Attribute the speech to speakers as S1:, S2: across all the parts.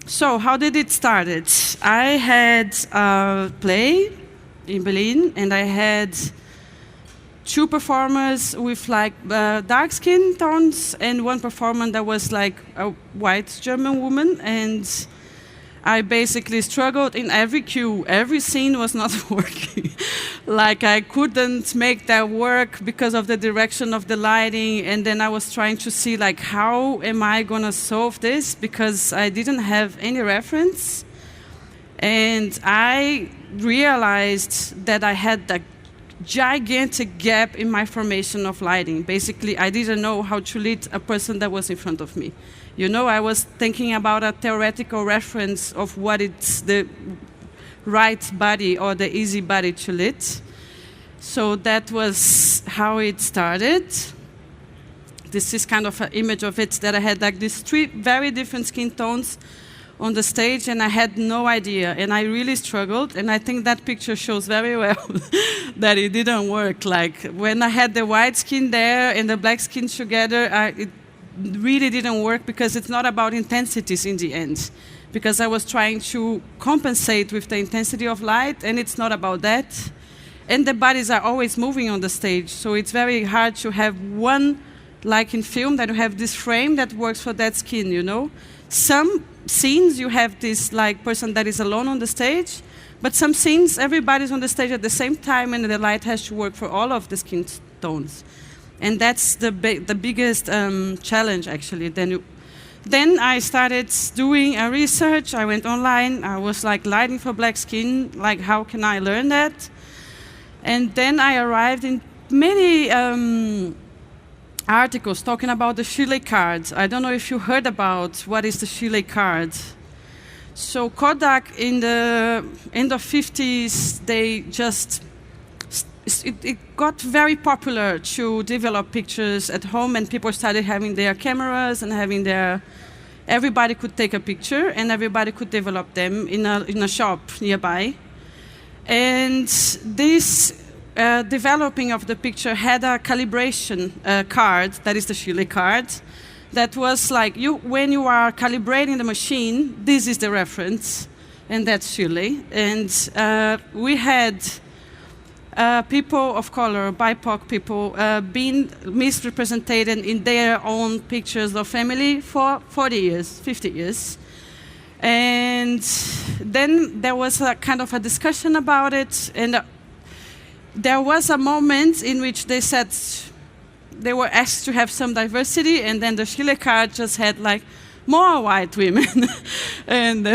S1: So how did it start? I had a play in Berlin, and I had two performers with like dark skin tones, and one performer that was like a white German woman, and I basically struggled in every cue. Every scene was not working. Like I couldn't make that work because of the direction of the lighting, and then I was trying to see like how am I gonna solve this, because I didn't have any reference. And I realized that I had a gigantic gap in my formation of lighting. Basically, I didn't know how to lead a person that was in front of me. You know, I was thinking about a theoretical reference of what it's the right body or the easy body to lead. So that was how it started. This is kind of an image of it, that I had like these three very different skin tones on the stage, and I had no idea, and I really struggled, and I think that picture shows very well that it didn't work. Like when I had the white skin there and the black skin together, it really didn't work, because it's not about intensities in the end, because I was trying to compensate with the intensity of light, and it's not about that. And the bodies are always moving on the stage, so it's very hard to have one, like in film, that you have this frame that works for that skin, you know? Some scenes you have this like person that is alone on the stage, but some scenes everybody's on the stage at the same time, and the light has to work for all of the skin tones. And that's the biggest challenge, actually. Then I started doing a research. I went online. I was like lighting for black skin, like how can I learn that? And then I arrived in many articles talking about the Shirley card. I don't know if you heard about what is the Shirley card. So Kodak in the end of 50s, they just, it got very popular to develop pictures at home, and people started having their cameras and having their, everybody could take a picture and everybody could develop them in a shop nearby. And this developing of the picture had a calibration card, that is the Shirley card, that was like, when you are calibrating the machine, this is the reference, and that's Shirley. And we had people of color, BIPOC people, being misrepresented in their own pictures of family for 40 years, 50 years. And then there was a kind of a discussion about it, and there was a moment in which they said they were asked to have some diversity, and then the Shirley card just had like more white women and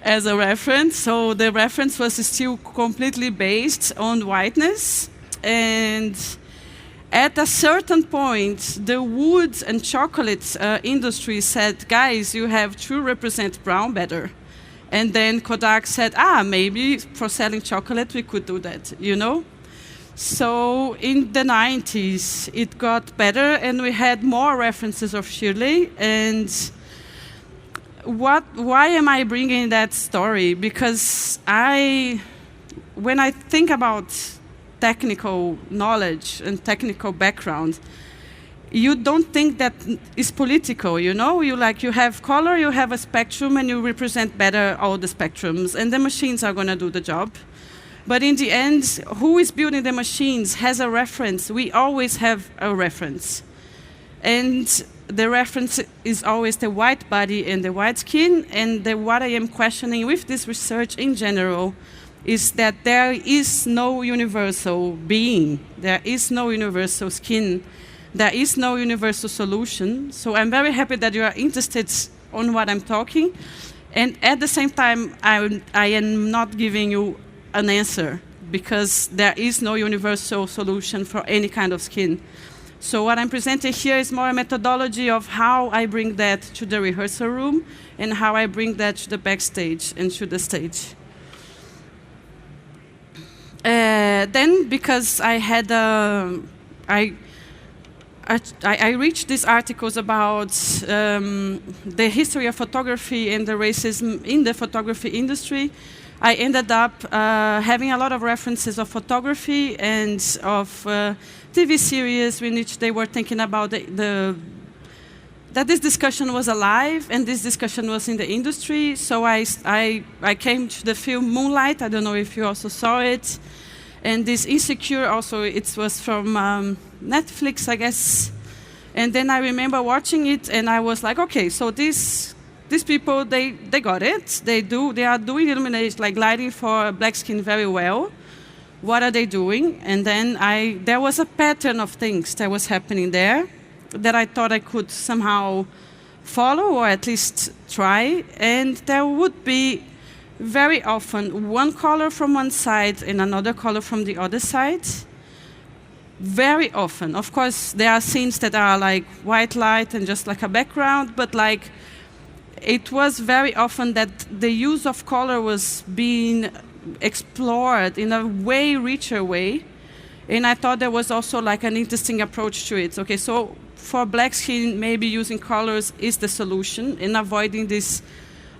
S1: as a reference. So the reference was still completely based on whiteness. And at a certain point, the wood and chocolate industry said, guys, you have to represent brown better. And then Kodak said, maybe for selling chocolate we could do that, you know? So in the 90s, it got better, and we had more references of Shirley. And why am I bringing that story? Because when I think about technical knowledge and technical background, you don't think that it's political, you know? You have color, you have a spectrum, and you represent better all the spectrums, and the machines are going to do the job. But in the end, who is building the machines has a reference. We always have a reference. And the reference is always the white body and the white skin. And what I am questioning with this research in general is that there is no universal being. There is no universal skin. There is no universal solution. So I'm very happy that you are interested on what I'm talking. And at the same time, I am not giving you an answer, because there is no universal solution for any kind of skin. So what I'm presenting here is more a methodology of how I bring that to the rehearsal room and how I bring that to the backstage and to the stage. Then, because I had I reached these articles about the history of photography and the racism in the photography industry, I ended up having a lot of references of photography and of TV series in which they were thinking about that this discussion was alive, and this discussion was in the industry. So I came to the film Moonlight. I don't know if you also saw it. And this Insecure also, it was from Netflix, I guess. And then I remember watching it, and I was like, okay, so these people, they got it. They are doing illumination, like lighting for black skin very well. What are they doing? And then there was a pattern of things that was happening there that I thought I could somehow follow, or at least try. And there would be very often one color from one side and another color from the other side. Very often. Of course, there are scenes that are like white light and just like a background, but like it was very often that the use of color was being explored in a way richer way. And I thought there was also like an interesting approach to it. Okay, so for black skin, maybe using colors is the solution in avoiding this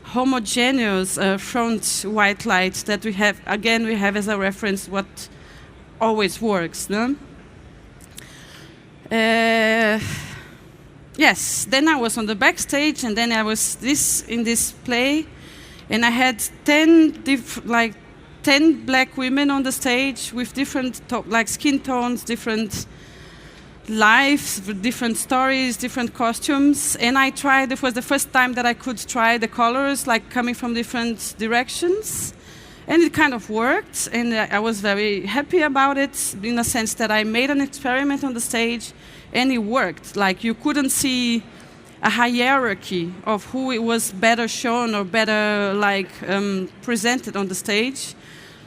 S1: homogeneous front white light that we have. Again, we have as a reference what always works. No? Yes, then I was on the backstage, and then I was in this play, and I had 10 black women on the stage with different skin tones, different lives, different stories, different costumes. And I tried, it was the first time that I could try the colors, like coming from different directions. And it kind of worked, and I was very happy about it, in a sense that I made an experiment on the stage, and it worked. Like, you couldn't see a hierarchy of who it was better shown or better presented on the stage.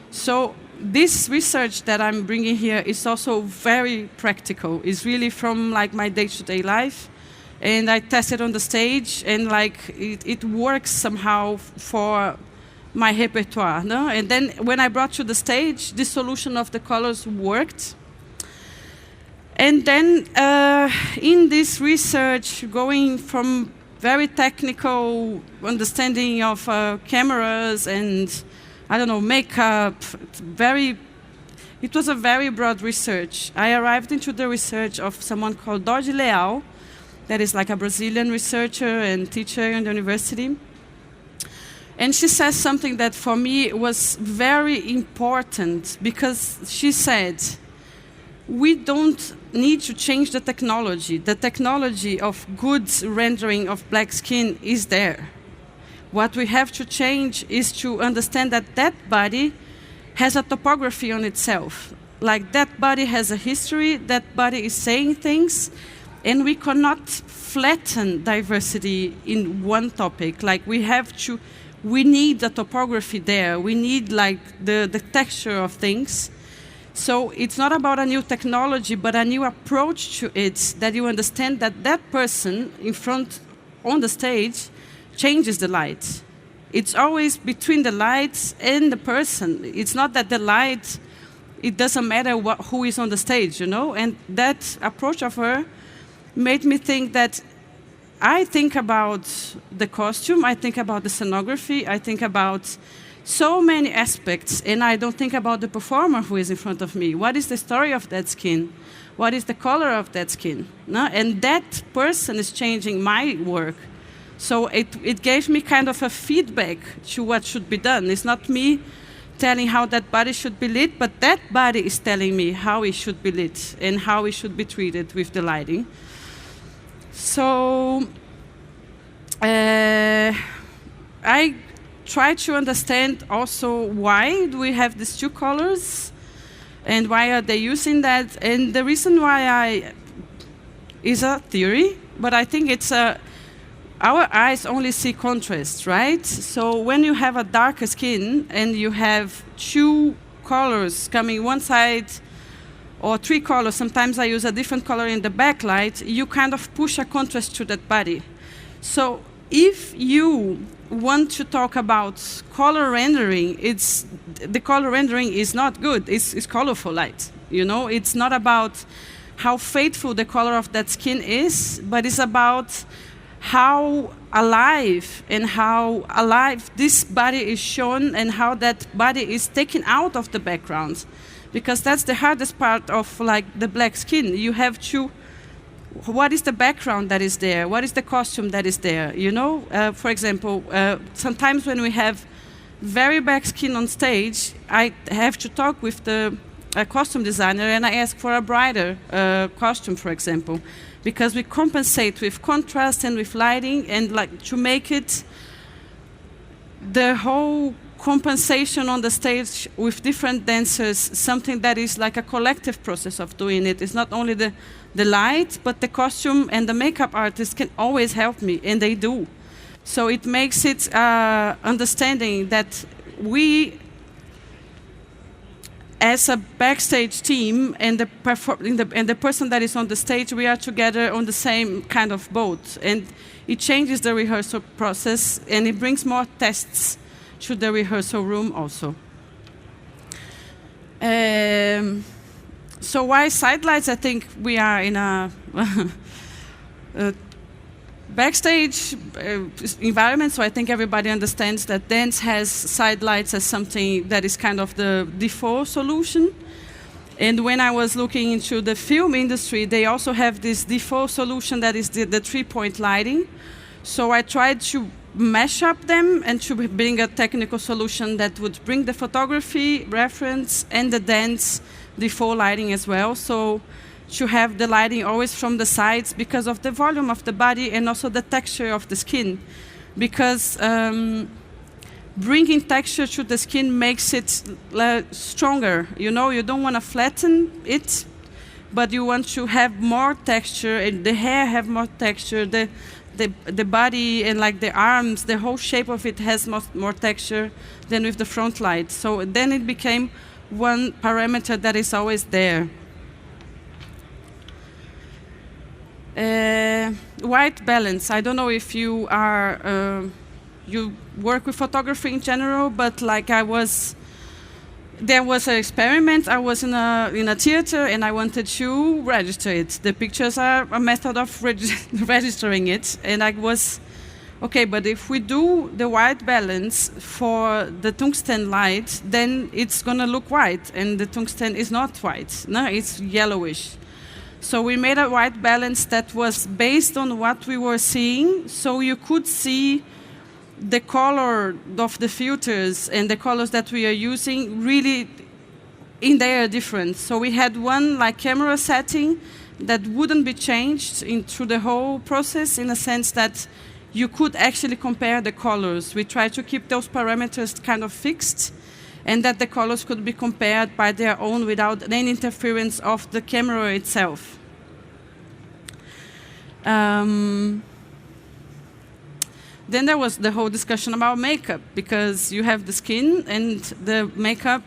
S1: So this research that I'm bringing here is also very practical. It's really from like my day-to-day life, and I tested on the stage, and like it works somehow for my repertoire. No? And then when I brought to the stage, the solution of the colors worked. And then in this research, going from very technical understanding of cameras and, I don't know, makeup, it was a very broad research. I arrived into the research of someone called Dodge Leal, that is like a Brazilian researcher and teacher in the university. And she says something that for me was very important, because she said, we don't need to change the technology. The technology of good rendering of black skin is there. What we have to change is to understand that that body has a topography on itself. Like, that body has a history, that body is saying things, and we cannot flatten diversity in one topic. Like, we need the topography there. We need like the texture of things. So it's not about a new technology, but a new approach to it, that you understand that that person in front on the stage changes the light. It's always between the lights and the person. It's not that the light, it doesn't matter who is on the stage, you know? And that approach of her made me think that I think about the costume, I think about the scenography, I think about so many aspects, and I don't think about the performer who is in front of me. What is the story of that skin? What is the color of that skin? No? And that person is changing my work. So it gave me kind of a feedback to what should be done. It's not me telling how that body should be lit, but that body is telling me how it should be lit and how it should be treated with the lighting. So I try to understand also why do we have these two colors and why are they using that. And the reason why is a theory, but I think it's our eyes only see contrast, right? So when you have a darker skin and you have two colors coming one side, or three colors, sometimes I use a different color in the backlight, you kind of push a contrast to that body. So if you want to talk about color rendering, the color rendering is not good, it's colorful light. You know, it's not about how faithful the color of that skin is, but it's about how alive this body is shown and how that body is taken out of the background. Because that's the hardest part of like the black skin. You have to what is the background that is there? What is the costume that is there? You know, for example, sometimes when we have very black skin on stage, I have to talk with the costume designer and I ask for a brighter costume, for example, because we compensate with contrast and with lighting and like to make it the whole compensation on the stage with different dancers, something that is like a collective process of doing it. It's not only the light, but the costume and the makeup artists can always help me, and they do. So it makes it understanding that we, as a backstage team and the person that is on the stage, we are together on the same kind of boat. And it changes the rehearsal process, and it brings more tests to the rehearsal room also. So why sidelights? I think we are in a backstage environment, so I think everybody understands that dance has sidelights as something that is kind of the default solution. And when I was looking into the film industry, they also have this default solution that is the three-point lighting. So I tried to mash up them and to bring a technical solution that would bring the photography reference and the dance default lighting as well. So to have the lighting always from the sides because of the volume of the body and also the texture of the skin. Because bringing texture to the skin makes it stronger. You know, you don't want to flatten it, but you want to have more texture, and the hair have more texture, the body and like the arms, the whole shape of it has more texture than with the front light. So then it became one parameter that is always there. White balance. I don't know if you are you work with photography in general, but like there was an experiment. I was in a theater and I wanted to register it. The pictures are a method of registering it, and I was okay. But if we do the white balance for the tungsten light, then it's gonna look white, and the tungsten is not white. No, it's yellowish. So we made a white balance that was based on what we were seeing, so you could see the color of the filters and the colors that we are using really in their difference. So we had one like camera setting that wouldn't be changed through the whole process, in a sense that you could actually compare the colors. We tried to keep those parameters kind of fixed, and that the colors could be compared by their own without any interference of the camera itself. Then there was the whole discussion about makeup, because you have the skin and the makeup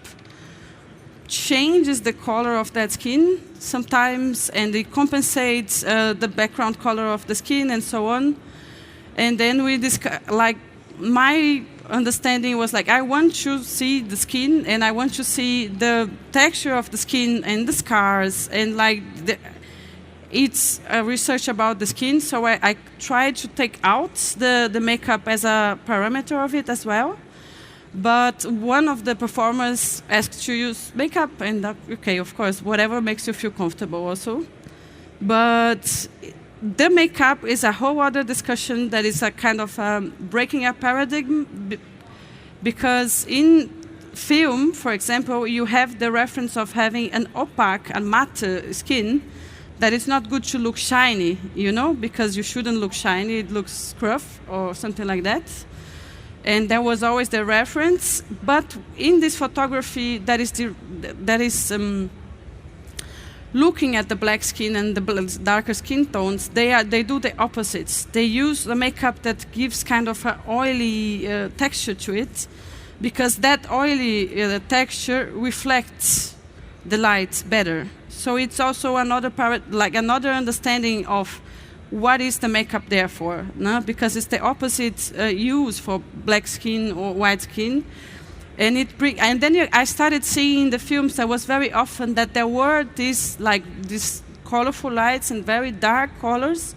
S1: changes the color of that skin sometimes, and it compensates the background color of the skin and so on. And then we like my understanding was like, I want to see the skin and I want to see the texture of the skin and the scars, and like it's a research about the skin, so I tried to take out the makeup as a parameter of it as well. But one of the performers asked to use makeup, and okay, of course, whatever makes you feel comfortable also. But the makeup is a whole other discussion that is a kind of breaking a paradigm, because in film, for example, you have the reference of having an opaque and matte skin, that it's not good to look shiny, you know, because you shouldn't look shiny, it looks scruff or something like that. And there was always the reference, but in this photography that is looking at the black skin and the darker skin tones, they do the opposites. They use the makeup that gives kind of an oily texture to it, because that oily texture reflects the light better. So it's also another another understanding of what is the makeup there for, no? Because it's the opposite use for black skin or white skin. And then I started seeing in the films there was very often that there were these colorful lights and very dark colors,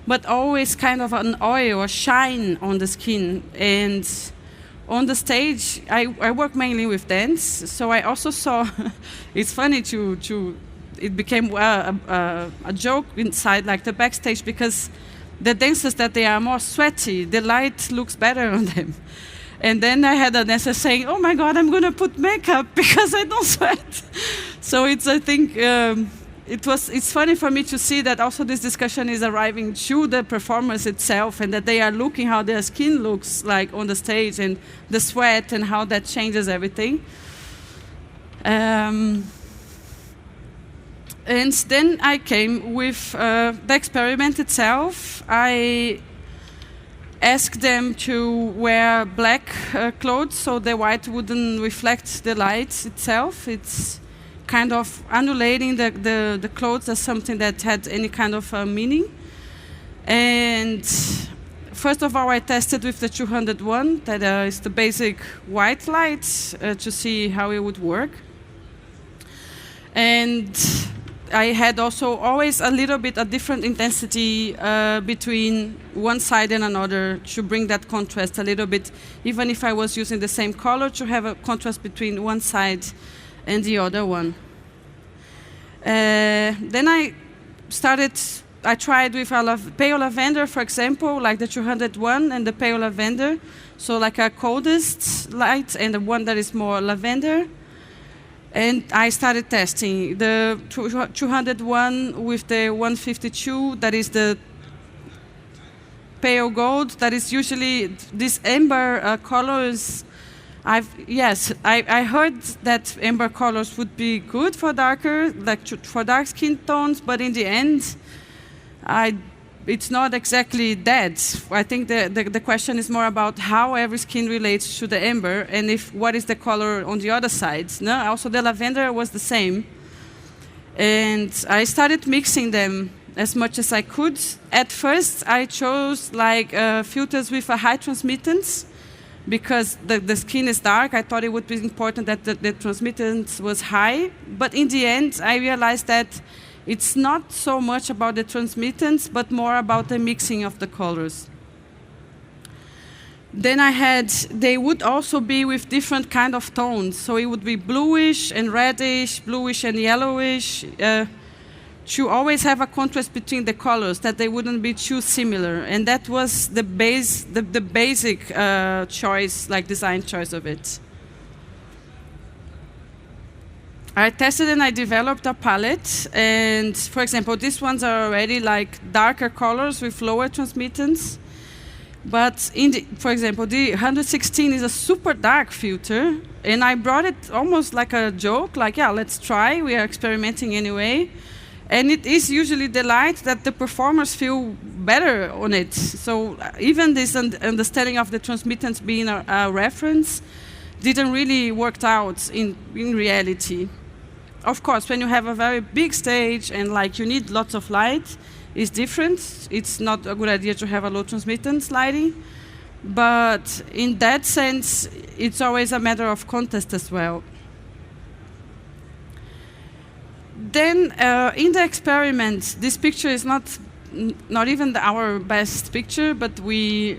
S1: but always kind of an oil or shine on the skin. And on the stage, I work mainly with dance, so I also saw, it's funny to it became a joke inside, like the backstage, because the dancers that they are more sweaty, the light looks better on them. And then I had a dancer saying, "Oh my God, I'm going to put makeup because I don't sweat." So I think it's funny for me to see that also this discussion is arriving to the performance itself, and that they are looking how their skin looks like on the stage, and the sweat and how that changes everything. And then I came with the experiment itself. I asked them to wear black clothes so the white wouldn't reflect the light itself. It's kind of annulating the clothes as something that had any kind of meaning. And first of all, I tested with the 201, that is the basic white light, to see how it would work. And I had also always a little bit a different intensity between one side and another to bring that contrast a little bit, even if I was using the same color, to have a contrast between one side and the other one. Then I tried with pale lavender, for example, like the 201 and the pale lavender, so like a coldest light and the one that is more lavender. And I started testing the 201 with the 152, that is the pale gold, that is usually this amber colors. I heard that amber colors would be good for darker, like for dark skin tones, but in the end, it's not exactly that. I think the question is more about how every skin relates to the amber, and what is the color on the other side. No? Also, the lavender was the same. And I started mixing them as much as I could. At first, I chose filters with a high transmittance, because the skin is dark. I thought it would be important that the transmittance was high. But in the end, I realized that it's not so much about the transmittance, but more about the mixing of the colors. Then they would also be with different kind of tones. So it would be bluish and reddish, bluish and yellowish, to always have a contrast between the colors, that they wouldn't be too similar. And that was the basic choice, like design choice of it. I tested and I developed a palette, and for example, these ones are already like darker colors with lower transmittance. But for example, the 116 is a super dark filter, and I brought it almost like a joke, like, yeah, let's try, we are experimenting anyway. And it is usually the light that the performers feel better on it. So even this understanding of the transmittance being a reference didn't really work out in reality. Of course, when you have a very big stage and you need lots of light, it's different. It's not a good idea to have a low transmittance lighting. But in that sense, it's always a matter of context as well. Then in the experiment, this picture is not even our best picture, but we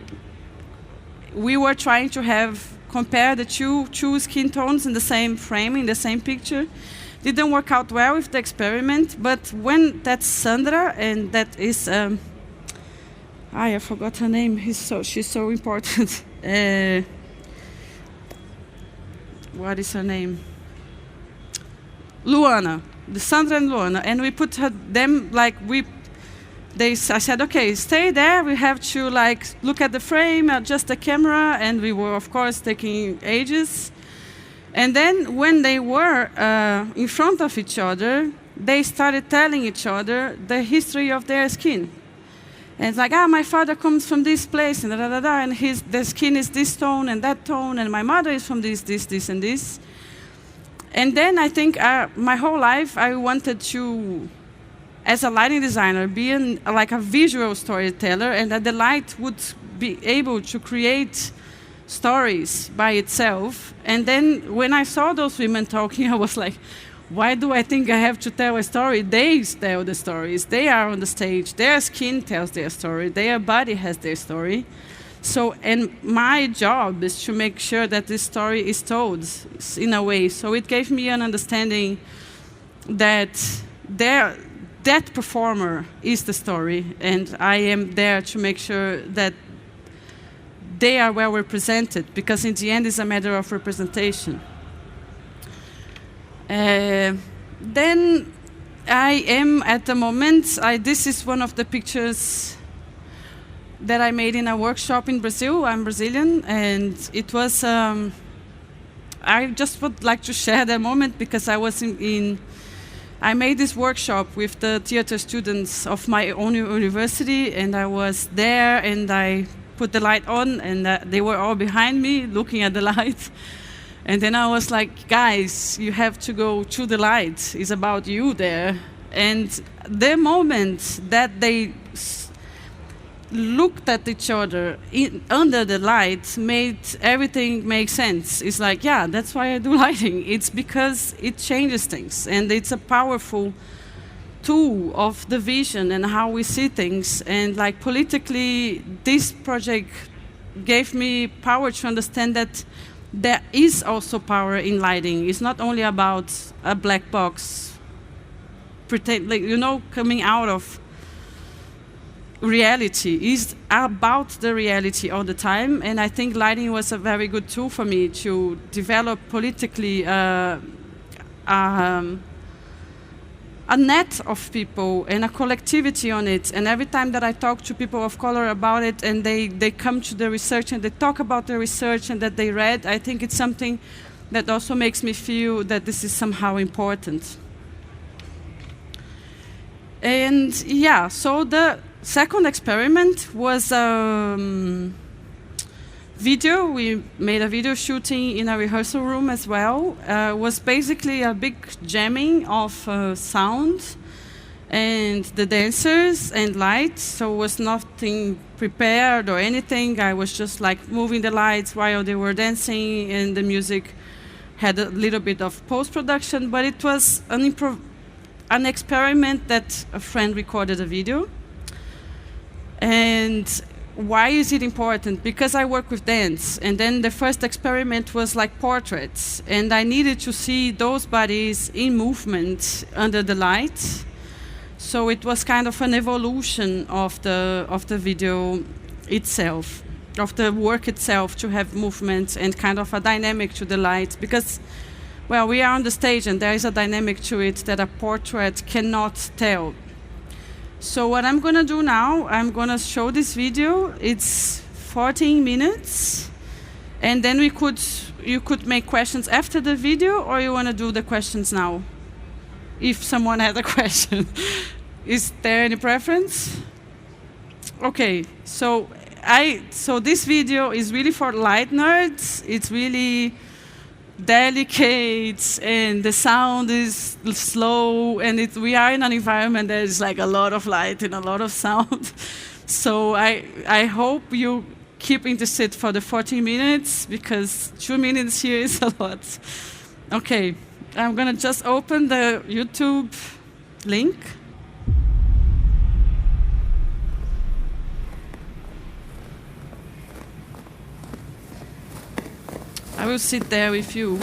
S1: were trying to compare the two skin tones in the same frame, in the same picture. Didn't work out well with the experiment, but that's Sandra, and that is I forgot her name. She's so important. What is her name? Luana. Sandra and Luana, and we put them I said, okay, stay there. We have to look at the frame, adjust the camera, and we were of course taking ages. And then when they were in front of each other, they started telling each other the history of their skin. And it's like, my father comes from this place, and and the skin is this tone and that tone, and my mother is from this, and this. And then I think my whole life I wanted to, as a lighting designer, be a visual storyteller, and that the light would be able to create stories by itself. And then when I saw those women talking, I was like, why do I think I have to tell a story? They tell the stories. They are on the stage. Their skin tells their story. Their body has their story. So, and my job is to make sure that this story is told in a way. So it gave me an understanding that that performer is the story, and I am there to make sure that they are well represented, because in the end it's a matter of representation. Then I am at the moment, this is one of the pictures that I made in a workshop in Brazil. I'm Brazilian, and it was, I just would like to share that moment because I was I made this workshop with the theater students of my own university, and I was there and I put the light on, and they were all behind me looking at the light. And then I was like, guys, you have to go to the light. It's about you there. And the moment that they looked at each other under the light made everything make sense. It's like, yeah, that's why I do lighting. It's because it changes things. And it's a powerful tool of the vision and how we see things. And like politically, this project gave me power to understand that there is also power in lighting. It's not only about a black box, coming out of reality. It's about the reality all the time. And I think lighting was a very good tool for me to develop politically a net of people and a collectivity on it. And every time that I talk to people of color about it, and they come to the research and they talk about the research and that they read, I think it's something that also makes me feel that this is somehow important. And yeah, so the second experiment was video. We made a video shooting in a rehearsal room as well. Was basically a big jamming of sound and the dancers and lights. So it was nothing prepared or anything. I was just like moving the lights while they were dancing, and the music had a little bit of post-production, but it was an experiment that a friend recorded a video. And why is it important? Because I work with dance, and then the first experiment was like portraits, and I needed to see those bodies in movement under the light. So it was kind of an evolution of the video itself, of the work itself, to have movement and kind of a dynamic to the light, because, well, we are on the stage and there is a dynamic to it that a portrait cannot tell. So what I'm going to do now, I'm going to show this video. It's 14 minutes. And then you could make questions after the video, or you want to do the questions now? If someone has a question. Is there any preference? Okay, so this video is really for light nerds. It's really delicate, and the sound is slow, and we are in an environment that is like a lot of light and a lot of sound. So I hope you keep interested for the 40 minutes, because 2 minutes here is a lot. Okay, I'm gonna just open the YouTube link. I will sit there with you.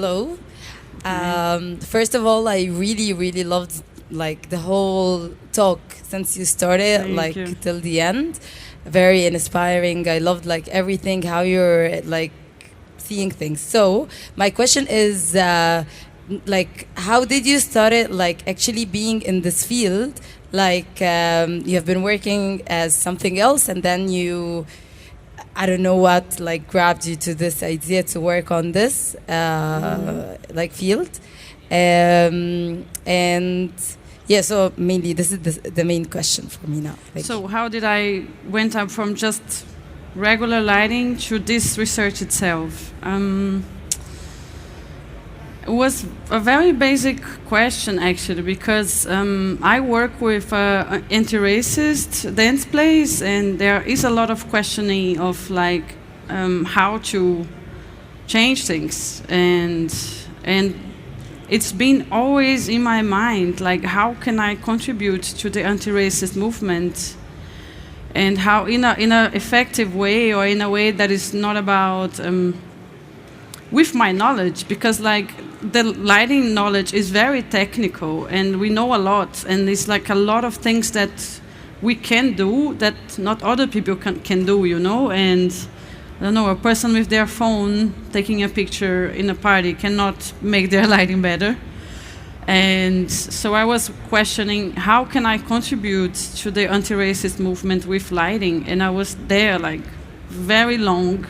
S2: hello. First of all, I really, really loved like the whole talk since you started,
S1: Thank you.
S2: till the end. Very inspiring. I loved like everything, how you're like seeing things. So my question is, like, how did you start it? Like actually being in this field, like you have been working as something else, and then you, I don't know what like grabbed you to this idea to work on this like field, and yeah. So mainly this is the main question for me now.
S1: So how did I went up from just regular lighting to this research itself? It was a very basic question actually, because I work with anti-racist dance plays, and there is a lot of questioning of like how to change things, and it's been always in my mind, like how can I contribute to the anti-racist movement, and how in a effective way, or in a way that is not about with my knowledge, because like the lighting knowledge is very technical and we know a lot, and it's like a lot of things that we can do that not other people can do, you know. And I don't know, a person with their phone taking a picture in a party cannot make their lighting better. And so I was questioning, how can I contribute to the anti-racist movement with lighting? And I was there like very long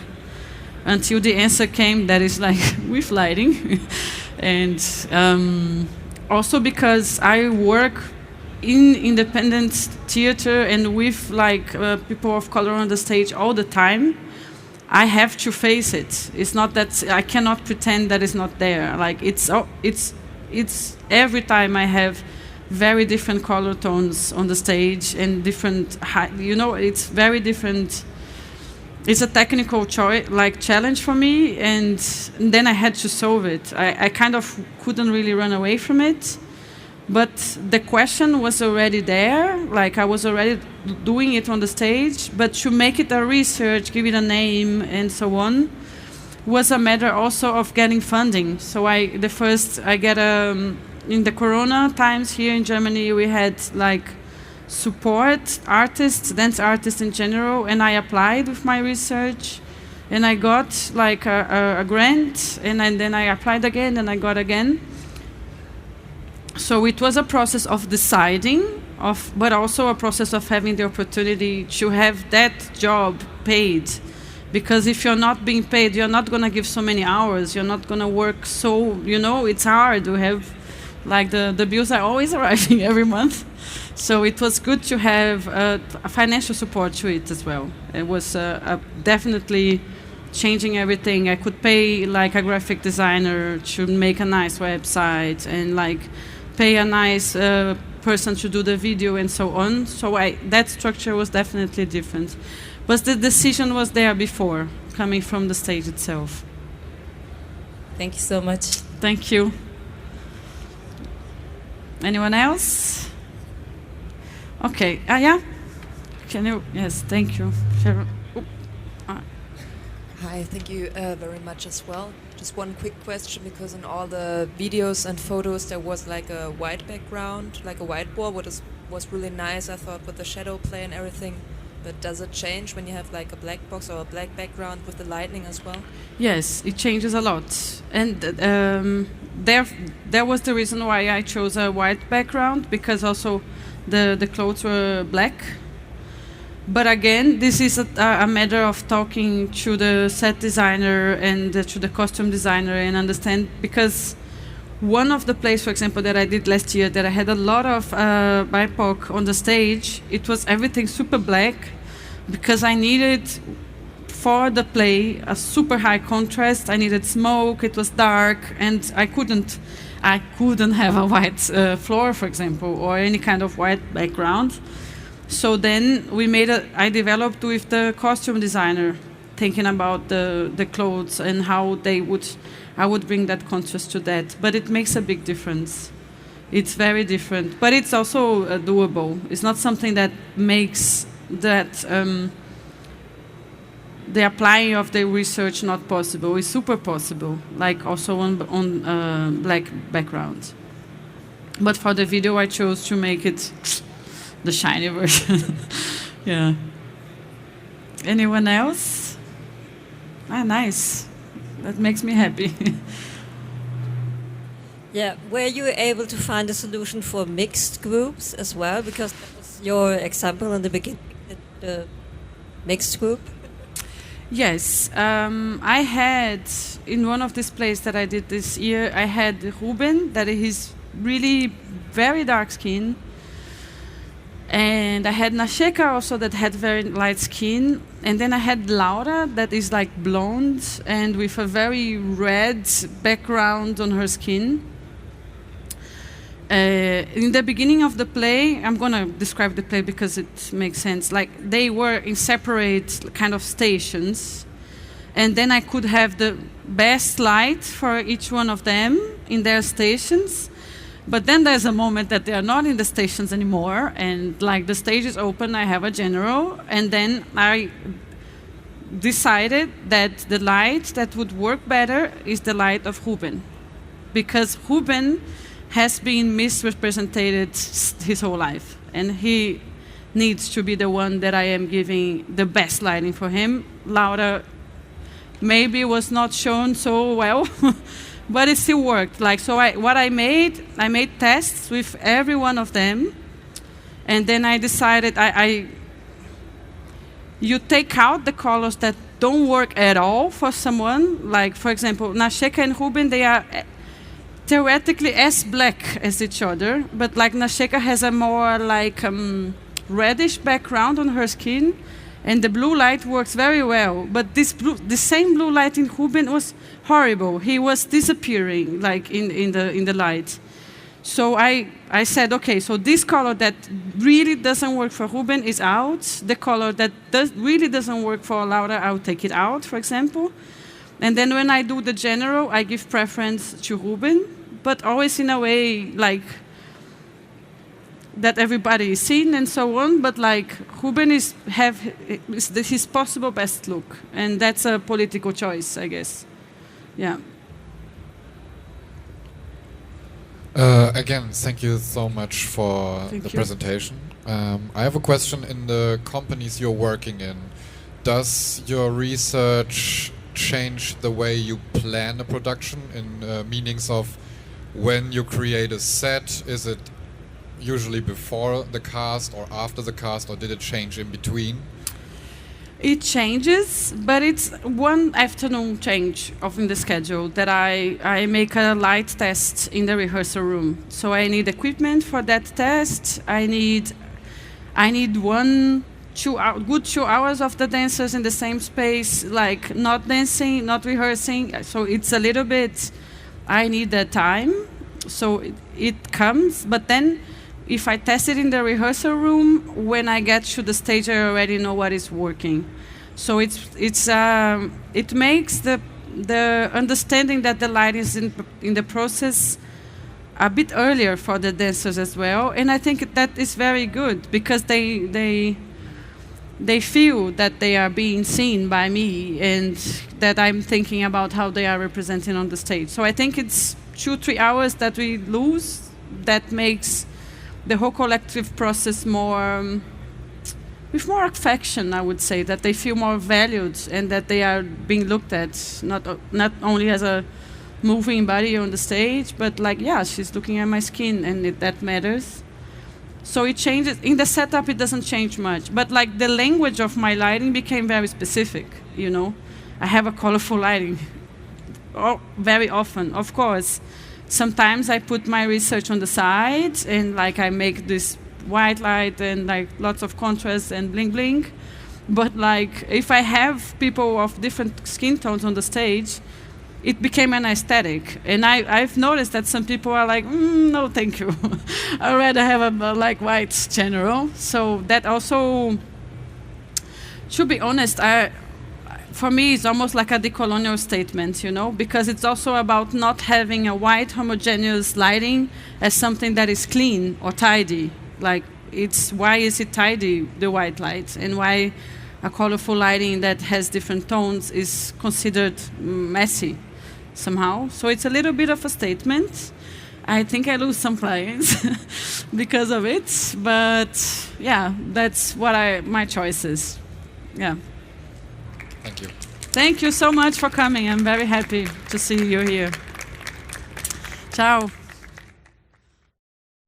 S1: until the answer came that is like with lighting. And also because I work in independent theater and with like people of color on the stage all the time, I have to face it. It's not that I cannot pretend that it's not there. Like it's every time I have very different color tones on the stage and different, you know, it's very different. It's a technical challenge for me, and then I had to solve it. I kind of couldn't really run away from it, but the question was already there. Like I was already doing it on the stage, but to make it a research, give it a name, and so on, was a matter also of getting funding. So I get in the Corona times here in Germany, we had like support artists, dance artists in general, and I applied with my research, and I got like a grant, and then I applied again, and I got again. So it was a process of deciding, but also a process of having the opportunity to have that job paid. Because if you're not being paid, you're not going to give so many hours, you're not going to work so, you know, it's hard to have, like the bills are always arriving every month. So it was good to have a financial support to it as well. It was definitely changing everything. I could pay like a graphic designer to make a nice website, and like pay a nice person to do the video and so on. So that structure was definitely different. But the decision was there before, coming from the stage itself.
S2: Thank you so much.
S1: Thank you. Anyone else? Okay. Yeah? Can you? Yes, thank you.
S3: Hi, thank you very much as well. Just one quick question, because in all the videos and photos there was like a white background, like a whiteboard, what was really nice, I thought, with the shadow play and everything. But does it change when you have like a black box or a black background with the lighting as well?
S1: Yes, it changes a lot. And there was the reason why I chose a white background, because also the clothes were black. But again, this is a matter of talking to the set designer and to the costume designer and understand, because one of the plays, for example, that I did last year, that I had a lot of BIPOC on the stage, it was everything super black, because I needed, for the play, a super high contrast. I needed smoke, it was dark, and I couldn't have a white floor, for example, or any kind of white background. So then I developed with the costume designer, thinking about the clothes and how I would bring that contrast to that. But it makes a big difference. It's very different, but it's also doable. It's not something that makes that the applying of the research not possible. It's super possible, like also on black background. But for the video, I chose to make it the shiny version. Yeah. Anyone else? Ah, nice. That makes me happy.
S4: Yeah, were you able to find a solution for mixed groups as well? Because that was your example in the beginning, the mixed group.
S1: Yes, I had, in one of these plays that I did this year, I had Ruben, that is really very dark skin. And I had Nasheka also that had very light skin. And then I had Laura that is like blonde and with a very red background on her skin. In the beginning of the play, I'm going to describe the play because it makes sense. Like, they were in separate kind of stations. And then I could have the best light for each one of them in their stations. But then there's a moment that they are not in the stations anymore. And like the stage is open, I have a general. And then I decided that the light that would work better is the light of Ruben. Because Ruben has been misrepresented his whole life. And he needs to be the one that I am giving the best lighting for him. Laura maybe was not shown so well, but it still worked. Like, so I made tests with every one of them. And then I decided you take out the colors that don't work at all for someone. Like, for example, Nasheka and Ruben, they are theoretically as black as each other, but like Nasheka has a more like reddish background on her skin, and the blue light works very well. But the same blue light in Ruben was horrible. He was disappearing like in the light. So I said, okay, so this color that really doesn't work for Ruben is out. The color that really doesn't work for Laura, I'll take it out, for example. And then when I do the general, I give preference to Ruben, but always in a way like that everybody is seen and so on. But like Ruben is his possible best look, and that's a political choice, I guess. Yeah.
S5: Again, thank you so much for the presentation. I have a question. In the companies you're working in, does your research change the way you plan a production in meanings of when you create a set? Is it usually before the cast or after the cast, or did it change in between?
S1: It changes, but it's one afternoon change in the schedule that I make a light test in the rehearsal room. So I need equipment for that test. I need 2 hours of the dancers in the same space, like not dancing, not rehearsing. So it's a little bit, I need that time. So it comes, but then if I test it in the rehearsal room, when I get to the stage, I already know what is working. So it makes the understanding that the light is in the process a bit earlier for the dancers as well. And I think that is very good because they feel that they are being seen by me and that I'm thinking about how they are representing on the stage. So I think it's 2-3 hours that we lose that makes the whole collective process with more affection, I would say, that they feel more valued and that they are being looked at, not only as a moving body on the stage, but like, yeah, she's looking at my skin and that matters. So it changes. In the setup, it doesn't change much. But like the language of my lighting became very specific, you know. I have a colorful lighting very often, of course. Sometimes I put my research on the side and like I make this white light and like lots of contrast and bling bling. But like if I have people of different skin tones on the stage, it became an aesthetic. And I've noticed that some people are like, no, thank you. I'd rather have a like white general. So that also, to be honest, for me, it's almost like a decolonial statement, you know, because it's also about not having a white homogeneous lighting as something that is clean or tidy. Like, why is it tidy, the white light, and why a colorful lighting that has different tones is considered messy somehow. So it's a little bit of a statement. I think I lose some clients because of it, but yeah, that's what my choice is. Yeah.
S5: Thank you.
S1: Thank you so much for coming. I'm very happy to see you here. Ciao.